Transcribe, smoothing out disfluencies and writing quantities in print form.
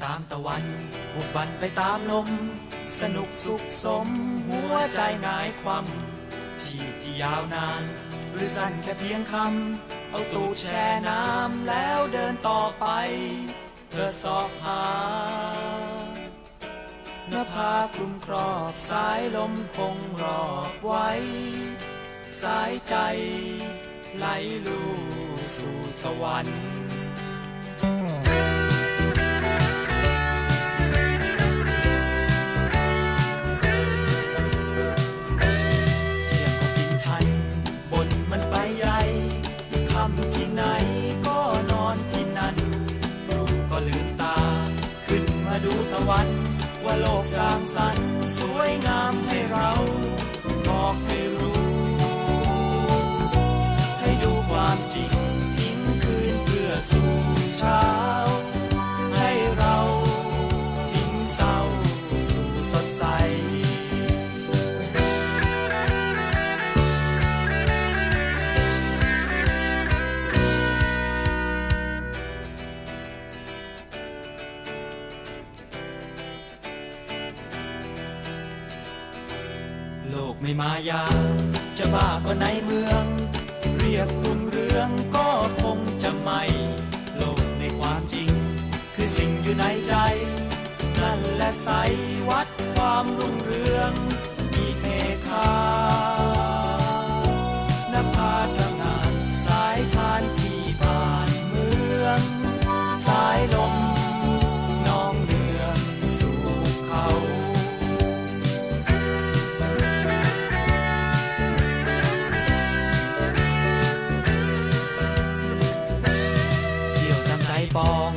ตามตะวันบุกบันไปตามลมสนุกสุขสมหัวใจหงายความชีพที่ยาวนานหรือสั้นแค่เพียงคำเอาตูดแช่น้ำแล้วเดินต่อไปเธอสอบหาหน้าผาคลุมครอบสายลมคงรอบไว้สายใจไหลลู่สู่สวรรค์ที่ไหนก็นอนที่นั่นรุ่งก็ลืมตาขึ้นมาดูตะวันว่าโลกสร้างสรรค์สวยงามให้เราบอกให้รู้ให้ดูความจริงทิ้งคืนเพื่อสู่เช้าให้เราทิ้งเศร้าสู่สดใสโลกไม่มายาจะบ้าก็ในเมืองเรียกรุ่งเรืองก็คงจะไม่โลกในความจริงคือสิ่งอยู่ในใจนั่นแหละใสวัดความรุ่งเรืองมีเมฆานภาตระหง่านสายทานที่ผ่านเมืองสายลมน้องเรืองสู่เขาปอง